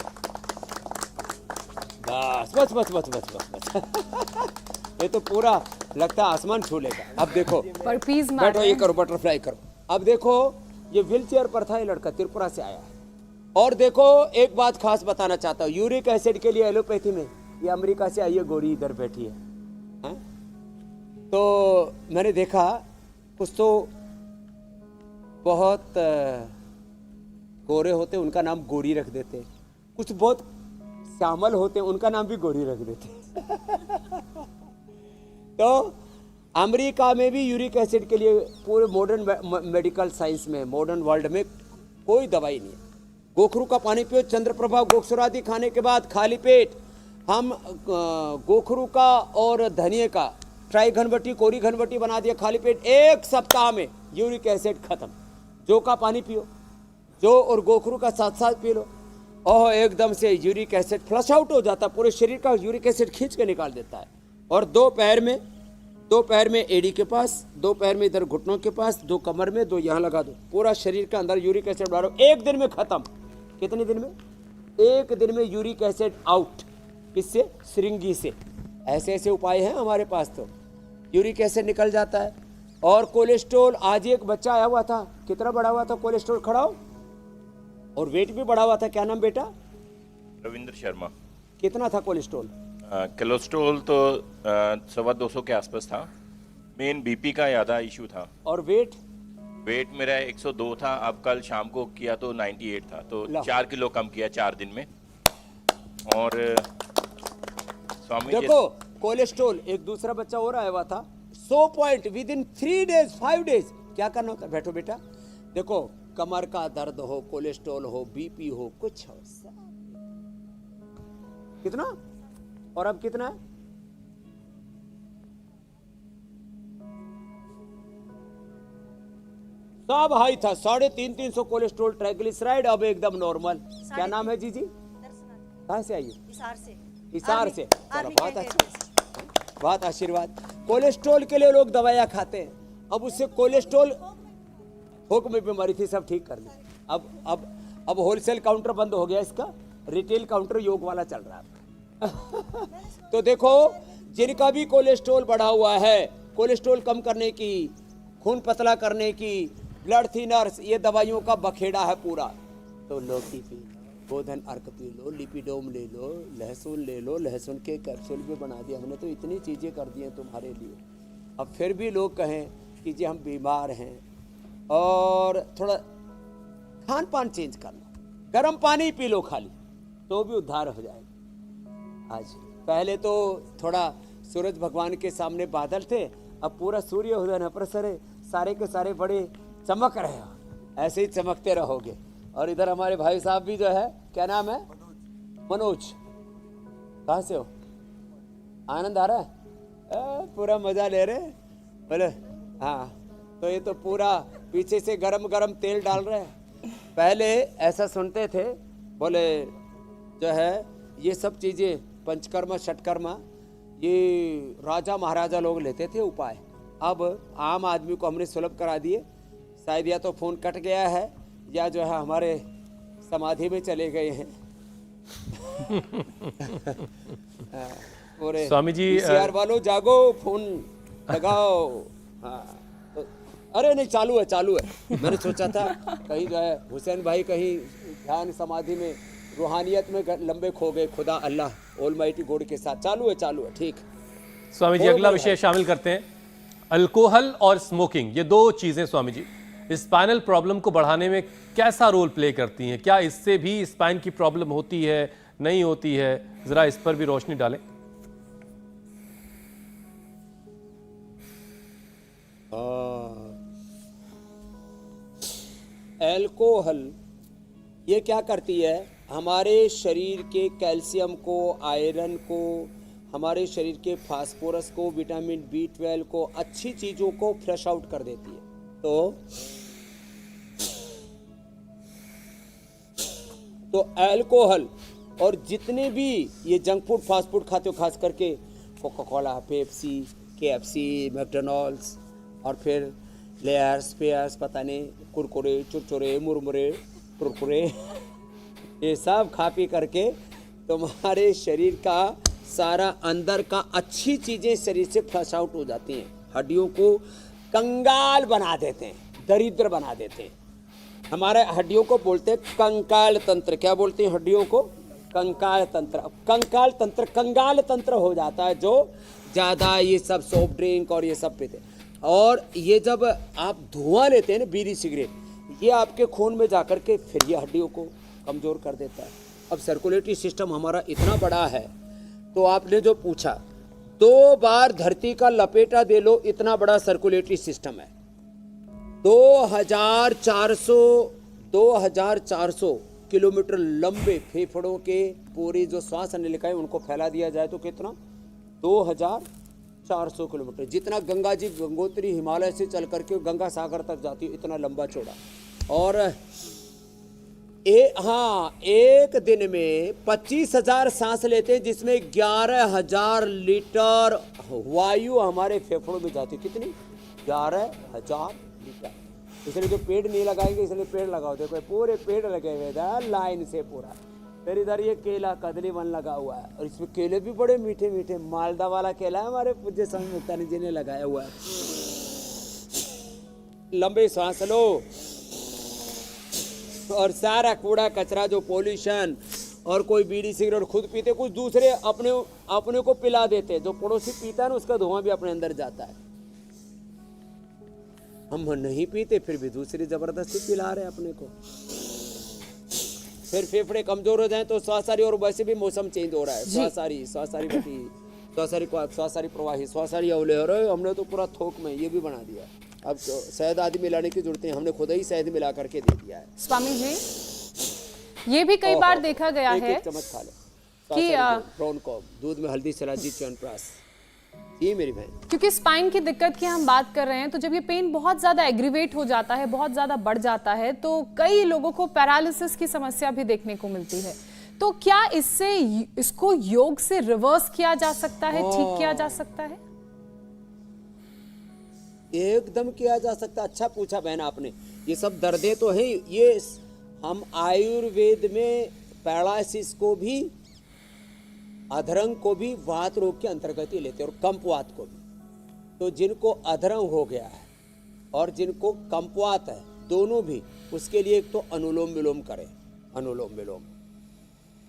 बस बस बस बस बस बस बस। ये तो पूरा लगता है आसमान छू लेगा। अब देखो, burpees मार बैठो, रहे ये हैं। करो, बटरफ्लाई करो। अब देखो, ये व्हील चेयर पर था, ये लड़का त्रिपुरा से आया। और देखो एक बात खास बताना चाहता हूँ, यूरिक एसिड के लिए एलोपैथी में, ये अमेरिका से आई है, गोरी इधर बैठी है। तो मैंने देखा कुछ तो बहुत गोरे होते, उनका नाम गोरी रख देते, कुछ बहुत श्यामल होते, उनका नाम भी गोरी रख देते। तो अमेरिका में भी यूरिक एसिड के लिए पूरे मॉडर्न मेडिकल साइंस में, मॉडर्न वर्ल्ड में कोई दवाई नहीं है। गोखरू का पानी पियो, चंद्रप्रभा गोक्षुरादि खाने के बाद खाली पेट हम गोखरू का और धनिए का ट्राई घनवटी, कोरी घनवटी बना दिया, खाली पेट 1 सप्ताह में यूरिक एसिड खत्म। जो का पानी पियो, जो और गोखरू का साथ साथ पी लो। ओह एकदम से यूरिक एसिड फ्लश आउट हो जाता है, पूरे शरीर का यूरिक एसिड खींच के निकाल देता है। और दो पैर में एड़ी के पास, दो पैर में इधर घुटनों के पास, दो कमर में, दो यहाँ लगा दो, पूरा शरीर के अंदर यूरिक एसिड डालो, एक दिन में खत्म। कितने दिन में? एक दिन में यूरिक एसिड आउट। किससे? सिरिंगी से। ऐसे ऐसे उपाय हैं हमारे पास, तो यूरिक एसिड निकल जाता है। और कोलेस्ट्रॉल, आज एक बच्चा आया हुआ था, कितना बढ़ा हुआ था कोलेस्ट्रॉल, खड़ा हो, और वेट भी बढ़ा हुआ था। क्या नाम बेटा? रविंद्र शर्मा। कितना था कोलेस्ट्रॉल? कोलेस्ट्रॉल तो 250 के आसपास था। मेन बीपी का ज़्यादा इशू था। और वेट? वेट मेरा 102 था, अब कल शाम को किया तो 98 था, तो 4 किलो कम किया 4 दिन में। और स्वामी देखो कोलेस्ट्रॉल, एक दूसरा बच्चा और आया हुआ था, 100 point with in 3 days 5 days. क्या करना होता है? बैठो बेटा, देखो कमर का दर्द हो, कोलेस्ट्रॉल हो, बीपी हो, कुछ हो, कितना? और अब कितना है? सब हाई था, 350 कोलेस्ट्रॉल, ट्राइग्लिसराइड अब एकदम नॉर्मल। क्या नाम है जीजी? कहाँ से आई? हिसार से। चलो बहुत अच्छा, बहुत आशीर्वाद। कोलेस्ट्रॉल के लिए लोग दवाइयाँ खाते हैं, अब उससे कोलेस्ट्रॉल थोक में बीमारी थी, सब ठीक कर ली। अब होलसेल काउंटर बंद हो गया, इसका रिटेल काउंटर योग वाला चल रहा है। तो देखो, जिनका भी कोलेस्ट्रॉल बढ़ा हुआ है, कोलेस्ट्रॉल कम करने की, खून पतला करने की, ब्लड थिनर्स, ये दवाइयों का बखेड़ा है पूरा। तो लौकी पी लो, गोधन अर्क पी लो, लिपिडोम ले लो, लहसुन ले लो, लहसुन के कैप्सूल भी बना दिया हमने, तो इतनी चीज़ें कर दी हैं तुम्हारे लिए। अब फिर भी लोग कहें कि जी हम बीमार हैं, और थोड़ा खान पान चेंज कर लो, गर्म पानी पी लो खाली, तो भी उद्धार हो जाएगा। आज पहले तो थोड़ा सूरज भगवान के सामने बादल थे, अब पूरा सूर्य उदय है, प्रसर है, सारे के सारे बड़े चमक रहे हो, ऐसे ही चमकते रहोगे। और इधर हमारे भाई साहब भी जो है, क्या नाम है? मनोज। कहाँ से हो? आनंद आ रहा है? पूरा मजा ले रहे बोले। हाँ, तो ये तो पूरा पीछे से गरम गरम तेल डाल रहे हैं। पहले ऐसा सुनते थे, बोले जो है ये सब चीज़ें पंचकर्मा षटकर्मा ये राजा महाराजा लोग लेते थे उपाय, अब आम आदमी को हमने सुलभ करा दिए। शायद या तो फोन कट गया है, या जो है हमारे समाधि में चले गए हैं। पूरे स्वामी जी PCR वालों जागो, फोन लगाओ। हाँ, तो अरे नहीं, चालू है। मैंने सोचा था कहीं जो है हुसैन भाई कहीं ध्यान समाधि में, रूहानियत में लंबे खो गए, खुदा अल्लाह ऑलमाइटी गॉड के साथ। चालू है, ठीक। स्वामी जी अगला विषय शामिल करते हैं, अल्कोहल और स्मोकिंग। ये दो चीजें स्वामी जी स्पाइनल प्रॉब्लम को बढ़ाने में कैसा रोल प्ले करती हैं? क्या इससे भी स्पाइन की प्रॉब्लम होती है, नहीं होती है? जरा इस पर भी रोशनी डालें। अल्कोहल ये क्या करती है? हमारे शरीर के कैल्शियम को, आयरन को, हमारे शरीर के फास्फोरस को, विटामिन B12 को, अच्छी चीज़ों को फ्लश आउट कर देती है। तो अल्कोहल और जितने भी ये जंक फूड फास्ट फूड खाते हो, खास करके Coca Cola, Pepsi, KFC, McDonald's, और फिर लेयर्स, पेयर्स, पता नहीं, कुरकुरे, चुरचुरे, मुरमुरे, कुरकुरे, ये सब खा पी करके तुम्हारे शरीर का सारा अंदर का अच्छी चीज़ें शरीर से फ्लश आउट हो जाती हैं, हड्डियों को कंगाल बना देते हैं, दरिद्र बना देते हैं। हमारे हड्डियों को बोलते हैं कंकाल तंत्र। क्या बोलते हैं हड्डियों को? कंकाल तंत्र। कंकाल तंत्र कंगाल तंत्र हो जाता है जो ज़्यादा ये सब सॉफ्ट ड्रिंक और ये सब पीते हैं। और ये जब आप धुआं लेते हैं ना, बीड़ी सिगरेट, ये आपके खून में जाकर के फिर ये हड्डियों को कमज़ोर कर देता है। अब सर्कुलेटरी सिस्टम हमारा इतना बड़ा है, तो आपने जो पूछा, 2 बार धरती का लपेटा दे लो, इतना बड़ा सर्कुलेटरी सिस्टम है। 2400 किलोमीटर लंबे फेफड़ों के पूरी जो श्वास नलिकाएं उनको फैला दिया जाए तो कितना? 2400 किलोमीटर, जितना गंगा जी गंगोत्री हिमालय से चल करके गंगा सागर तक जाती है, इतना लंबा चौड़ा। और हाँ, एक दिन में 25,000 सांस लेते हैं, जिसमें 11,000 लीटर वायु हमारे फेफड़ों में जाती है। कितनी? 11,000 लीटर। इसलिए जो पेड़ नहीं लगाएंगे, इसलिए पेड़ लगाओ। देखो पूरे पेड़ लगे हुए हैं लाइन से पूरा। फिर इधर ये केला कदली वन लगा हुआ है, और इसमें केले भी बड़े मीठे मीठे, मालदा वाला केला है, हमारे पूज्य स्वामी मुक्तानंद जी ने लगाया हुआ है। लंबे सांस लो, और सारा कूड़ा कचरा जो पोल्यूशन, और कोई बीड़ी सिगरेट खुद पीते, कुछ दूसरे अपने को पिला देते। जो पड़ोसी पीता है ना, उसका धुआं भी अपने अंदर जाता है। हम नहीं पीते, फिर भी दूसरी जबरदस्ती पिला रहे अपने को। फिर फेफड़े कमजोर हो जाएं तो श्वासारी, और वैसे भी मौसम चेंज हो रहा है। श्वासारी बटी, श्वासारी प्रवाही, श्वासारी अवले हो रहे। हमने तो पूरा थोक में ये भी बना दिया। अब तो शहद आदि मिलाने की जरूरत नहीं, हमने खुद ही शहद मिला करके दे दिया है। स्वामी जी, ये भी कई बार देखा गया है एक चम्मच खा लो कि ब्राउन को दूध में हल्दी सलाजी च्यवनप्राश। ये मेरी बहन, क्योंकि स्पाइन की दिक्कत की हम बात कर रहे हैं, तो जब ये पेन बहुत ज्यादा एग्रीवेट हो जाता है, बहुत ज्यादा बढ़ जाता है, तो कई लोगों को पैरालिसिस की समस्या भी देखने को मिलती है। तो क्या इसको योग से रिवर्स किया जा सकता है, ठीक किया जा सकता है? एकदम किया जा सकता। अच्छा पूछा बहन आपने। ये सब दर्दें तो हैं, ये हम आयुर्वेद में पैरालिसिस को भी, अधरंग को भी वात रोग के अंतर्गत ही लेते हैं, और कंपवात को भी। तो जिनको अधरंग हो गया है और जिनको कंपवात है, दोनों भी, उसके लिए एक तो अनुलोम विलोम करें, अनुलोम विलोम,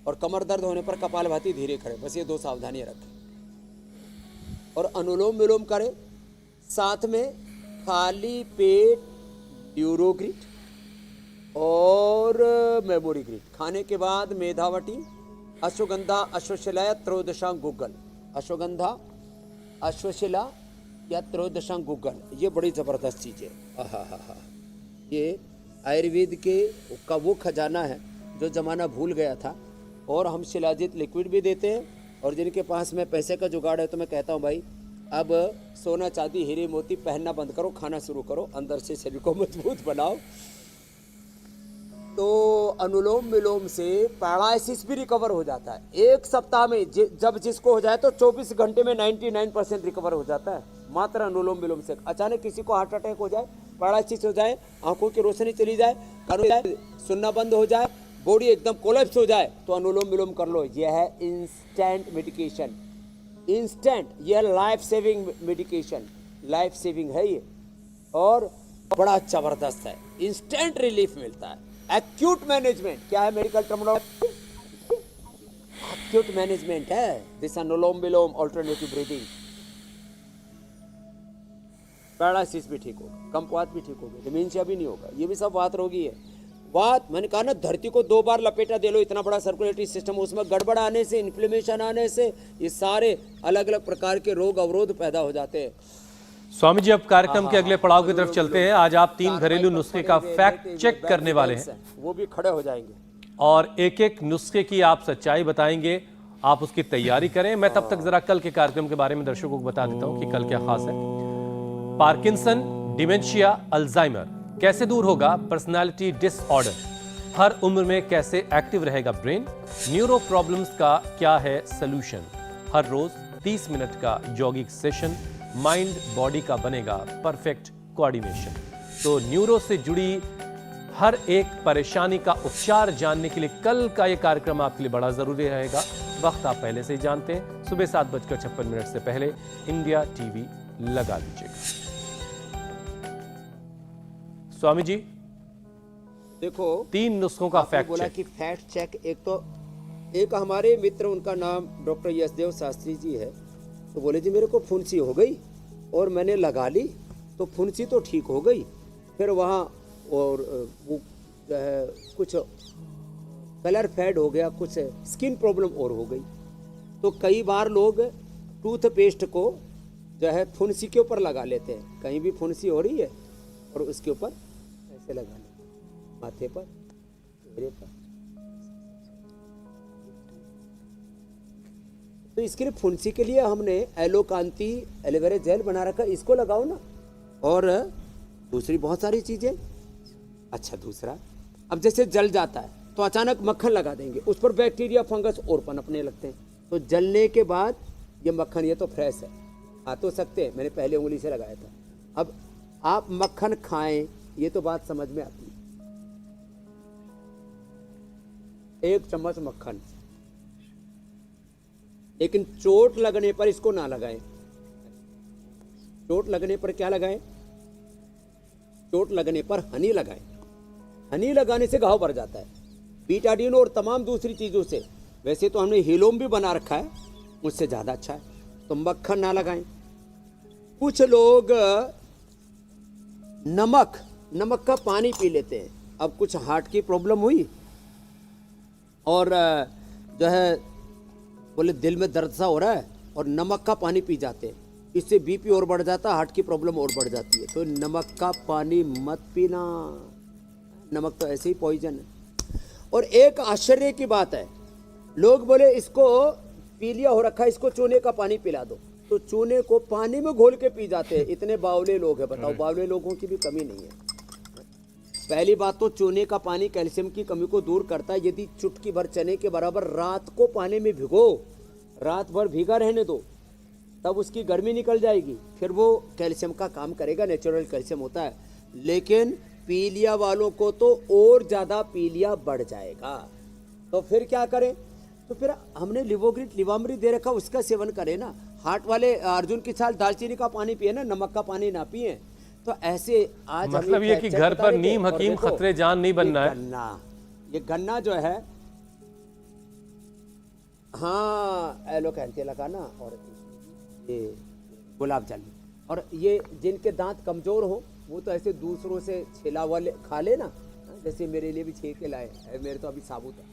और कमर दर्द होने पर कपालभाति धीरे करें। बस ये 2 सावधानियां रखें, और अनुलोम विलोम करें। साथ में खाली पेट ड्यूरोग्रिट और मेमोरी ग्रिट खाने के बाद मेधावटी, अश्वगंधा, अश्वशिला या त्रयोदशांग गुग्गल, अश्वगंधा, अश्वशिला या त्रयोदशांग गुग्गल, ये बड़ी ज़बरदस्त चीज़ है। हा। ये आयुर्वेद के का वो खजाना है जो ज़माना भूल गया था। और हम शिलाजित लिक्विड भी देते हैं, और जिनके पास में पैसे का जुगाड़ है तो मैं कहता हूँ भाई, अब सोना चांदी हीरे मोती पहनना बंद करो, खाना शुरू करो, अंदर से शरीर को मजबूत बनाओ। तो अनुलोम विलोम से पैरालिसिस भी रिकवर हो जाता है। 1 सप्ताह में जब जिसको हो जाए तो 24 घंटे में 99% रिकवर हो जाता है, मात्र अनुलोम विलोम से। अचानक किसी को हार्ट अटैक हो जाए, पैरालिसिस हो जाए, आंखों की रोशनी चली जाए, सुनना बंद हो जाए, बॉडी एकदम कोलैप्स हो जाए, तो अनुलोम विलोम कर लो। यह है इंस्टेंट मेडिकेशन, इंस्टेंट, यह life saving medication, life saving है ये, और बड़ा जबरदस्त है। इंस्टेंट रिलीफ मिलता है। एक्यूट मैनेजमेंट क्या है? मेडिकल टर्मिनोलॉजी एक्यूट मैनेजमेंट है this anulom vilom alternative breathing. Paralysis भी ठीक होगा, कंपवात भी ठीक होगा, डिमेंशिया भी नहीं होगा। ये भी सब वात रोगी है। वात, मैंने कहा ना, धरती को 2 बार लपेटा दे लो, इतना बड़ा सर्कुलेटरी सिस्टम, उसमें गड़बड़ आने से, इन्फ्लेमेशन आने से, ये सारे अलग अलग प्रकार के रोग अवरोध पैदा हो जाते हैं। स्वामी जी, अब कार्यक्रम के अगले पड़ाव की तरफ चलते हैं। आज आप 3 घरेलू नुस्खे का फैक्ट चेक करने वाले हैं, वो भी खड़े हो जाएंगे, और एक एक नुस्खे की आप सच्चाई बताएंगे। आप उसकी तैयारी करें। मैं तब तक जरा कल के कार्यक्रम के बारे में दर्शकों को बता देता हूं कि कल क्या खास है। पार्किंसन, डिमेंशिया, अल्जाइमर कैसे दूर होगा? पर्सनालिटी डिसऑर्डर, हर उम्र में कैसे एक्टिव रहेगा ब्रेन? न्यूरो प्रॉब्लम्स का क्या है सॉल्यूशन? हर रोज 30 मिनट का यौगिक सेशन, माइंड बॉडी का बनेगा परफेक्ट कोऑर्डिनेशन। तो न्यूरो से जुड़ी हर एक परेशानी का उपचार जानने के लिए कल का यह कार्यक्रम आपके लिए बड़ा जरूरी रहेगा। वक्त आप पहले से ही जानते हैं, सुबह 7:56 से पहले इंडिया टीवी लगा लीजिएगा। स्वामी जी, देखो 3 नुस्खों का आपने फैक्ट बोला चेक। कि फैक्ट चेक। एक हमारे मित्र, उनका नाम डॉक्टर यशदेव शास्त्री जी है, तो बोले जी मेरे को फुंसी हो गई और मैंने लगा ली, तो फुंसी तो ठीक हो गई, फिर वहाँ और वो जो है कुछ कलर फेड हो गया, कुछ स्किन प्रॉब्लम और हो गई। तो कई बार लोग टूथपेस्ट को जो है फुंसी के ऊपर लगा लेते हैं। कहीं भी फुंसी हो रही है और उसके ऊपर ऐसे लगा लेते हैं, माथे पर, चेहरे पर। तो इसके लिए फुंसी के लिए हमने एलोकांती एलोवेरा जेल बना रखा, इसको लगाओ ना। और दूसरी बहुत सारी चीजें। अच्छा, दूसरा, अब जैसे जल जाता है तो अचानक मक्खन लगा देंगे, उस पर बैक्टीरिया फंगस और पनपने लगते हैं। तो जलने के बाद ये मक्खन, ये तो फ्रेश है, खा तो सकते हैं, मैंने पहले उंगली से लगाया था। अब आप मक्खन खाएं, ये तो बात समझ में आती है। 1 चम्मच मक्खन, लेकिन चोट लगने पर इसको ना लगाएं। चोट लगने पर क्या लगाएं? चोट लगने पर हनी लगाएं। हनी लगाने से घाव भर जाता है, बीटाडीन और तमाम दूसरी चीजों से। वैसे तो हमने हिलोम भी बना रखा है, मुझसे ज्यादा अच्छा है, तो मक्खन ना लगाएं। कुछ लोग नमक का पानी पी लेते हैं। अब कुछ हार्ट की प्रॉब्लम हुई और जो है बोले दिल में दर्द सा हो रहा है और नमक का पानी पी जाते हैं, इससे बीपी और बढ़ जाता है, हार्ट की प्रॉब्लम और बढ़ जाती है। तो नमक का पानी मत पीना, नमक तो ऐसे ही पॉइजन है। और एक आश्चर्य की बात है, लोग बोले इसको पीलिया हो रखा है, इसको चूने का पानी पिला दो, तो चूने को पानी में घोल के पी जाते हैं। इतने बावले लोग हैं, बताओ, बावले लोगों की भी कमी नहीं है। पहली बात तो चूने का पानी कैल्शियम की कमी को दूर करता है। यदि चुटकी भर चने के बराबर रात को पानी में भिगो, रात भर भीगा रहने दो, तब उसकी गर्मी निकल जाएगी, फिर वो कैल्शियम का काम करेगा, नेचुरल कैल्शियम होता है। लेकिन पीलिया वालों को तो और ज़्यादा पीलिया बढ़ जाएगा, तो फिर क्या करें? तो फिर हमने लिवोग्रिट लिवामृत दे रखा, उसका सेवन करें ना। हार्ट वाले अर्जुन की छाल दालचीनी का पानी पिए ना, नमक का पानी ना पिए। तो ऐसे आज मतलब ये कि घर पर नीम हकीम खतरे जान नहीं बनना है। ये गन्ना जो है, हाँ, एलोकैंथिया लगाना, और ये गुलाब जल, और ये जिनके दांत कमजोर हो वो तो ऐसे दूसरों से छिला वाले खा लेना, जैसे मेरे लिए भी छील के लाए, मेरे तो अभी साबुत है।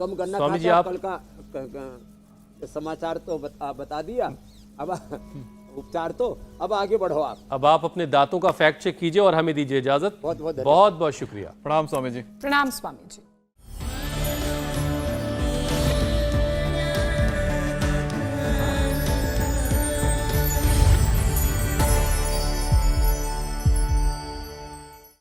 कम गन्ना स्वामी जी, खाता, कल का समाचार तो बता दिया, अब उपचार तो अब आगे बढ़ो आप। अब आप अपने दांतों का फैक्ट चेक कीजिए और हमें दीजिए इजाजत। बहुत बहुत बहुत बहुत शुक्रिया। प्रणाम स्वामी जी। प्रणाम स्वामी जी।